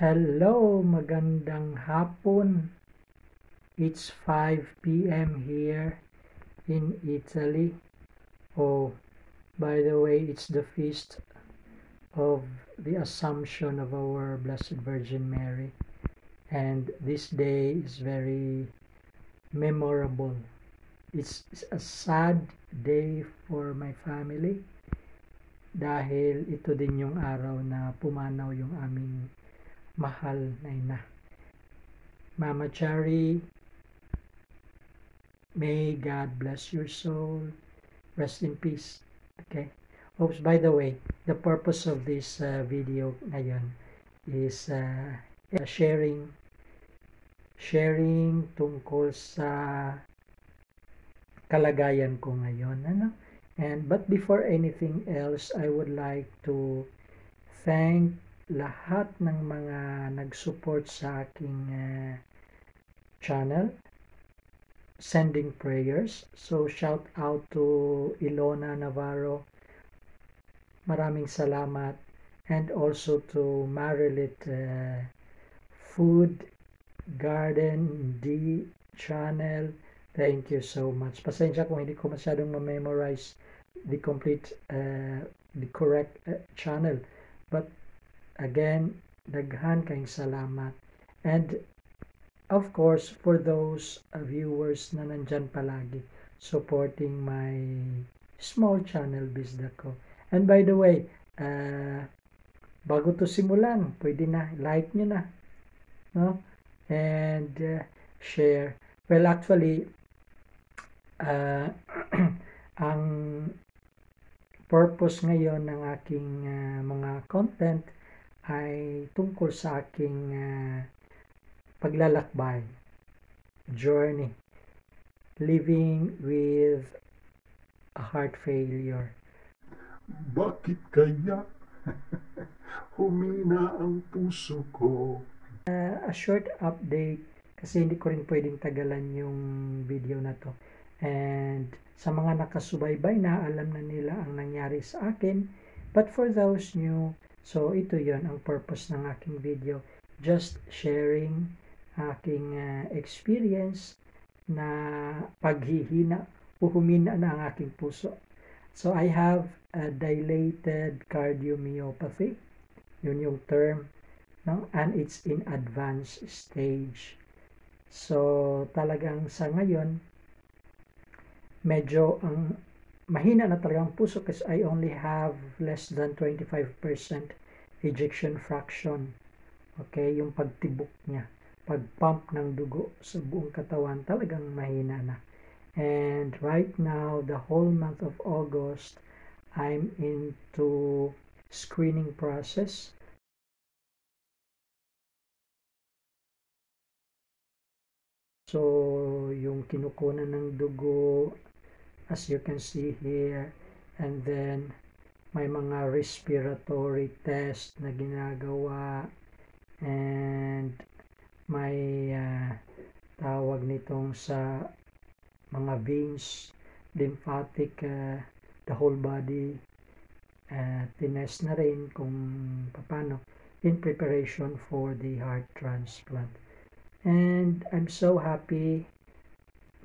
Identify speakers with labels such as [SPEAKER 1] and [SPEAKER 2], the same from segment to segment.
[SPEAKER 1] Hello, magandang hapon. It's 5 p.m. here in Italy. Oh, by the way, it's the feast of the Assumption of our Blessed Virgin Mary. And this day is very memorable. It's a sad day for my family dahil ito din yung araw na pumanaw yung aming mahal na ina. Mama Chari, may God bless your soul. Rest in peace. Okay. Oops, by the way, the purpose of this video ngayon is sharing tungkol sa kalagayan ko ngayon. But before anything else, I would like to thank lahat ng mga nag-support sa aking channel, sending prayers. So shout out to Ilona Navarro, maraming salamat, and also to Marilit Food Garden D channel. Thank you so much. Pasensya kung hindi ko masyadong ma-memorize the complete the correct channel, but again, daghan kayong salamat. And of course, for those viewers na nandyan palagi supporting my small channel Bizda ko. And by the way, bago to simulan, pwede na like nyo na, no? And share. Well, actually, ang purpose ngayon ng aking mga content ay tungkol sa aking paglalakbay, journey, living with a heart failure.
[SPEAKER 2] Bakit kaya humina ang puso ko?
[SPEAKER 1] A short update kasi hindi ko rin pwedeng tagalan yung video na to. And sa mga nakasubaybay na, alam na nila ang nangyari sa akin. But for those new, so ito yon ang purpose ng aking video. Just sharing aking experience na paghihina o humina na ang aking puso. So I have a dilated cardiomyopathy. Yun yung term. No? And it's in advanced stage. So talagang sa ngayon, medyo ang mahina na talagang puso kasi I only have less than 25% ejection fraction. Okay, yung pagtibok niya, pagpump ng dugo sa buong katawan, talagang mahina na. And right now, the whole month of August, I'm into screening process. So, yung kinukunan ng dugo, as you can see here, and then may mga respiratory test na ginagawa, and may tawag nitong sa mga veins, lymphatic, the whole body, tinest na rin kung paano in preparation for the heart transplant. And I'm so happy,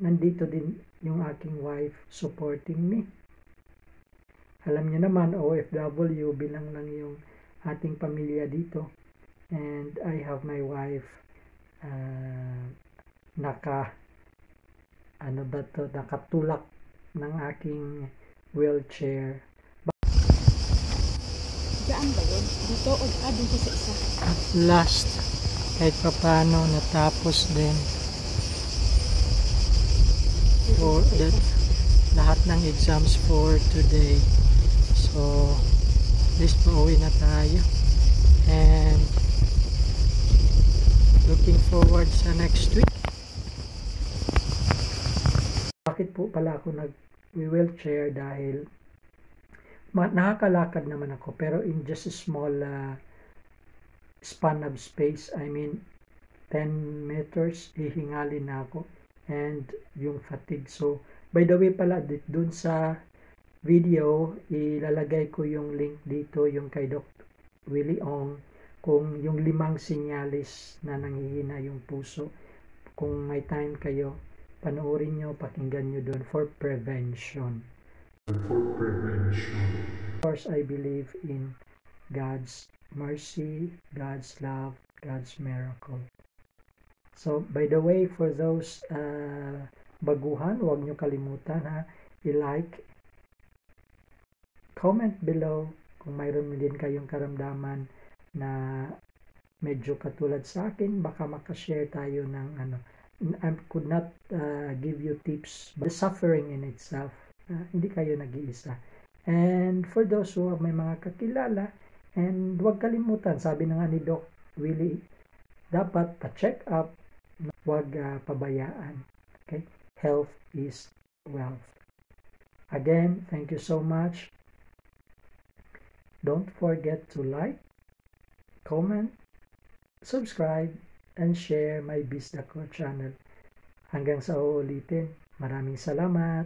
[SPEAKER 1] nandito din yung aking wife supporting me. Alam niyo naman, OFW, bilang lang yung ating pamilya dito. And I have my wife nakatulak ng aking wheelchair.
[SPEAKER 3] Saan ba yun? Dito o doon ko sa isa?
[SPEAKER 1] At last, kahit papano natapos din. For that, lahat ng exams for today. So, at least pauwi na tayo. And looking forward sa next week. Bakit po pala ako nag-wheelchair? Dahil nakakalakad naman ako, pero in just a small span of space, I mean 10 meters, ihingalin na ako, and yung fatigue. So by the way pala, dun sa video ilalagay ko yung link dito, yung kay Dr. Willie Ong, kung yung 5 sinyalis na nanghihina yung puso. Kung may time kayo, panoorin nyo, pakinggan nyo doon for prevention. Of course, I believe in God's mercy, God's love, God's miracle. So, by the way, for those baguhan, huwag nyo kalimutan ha, i-like, comment below kung mayroon din kayong karamdaman na medyo katulad sa akin, baka makashare tayo ng ano. I could not give you tips, but the suffering in itself, hindi kayo nag-iisa. And for those who may mga kakilala, and huwag kalimutan, sabi na nga ni Doc Willie, dapat pa-check up, huwag pabayaan. Okay? Health is wealth. Again, thank you so much. Don't forget to like, comment, subscribe, and share my Bisdako channel. Hanggang sa uulitin, maraming salamat.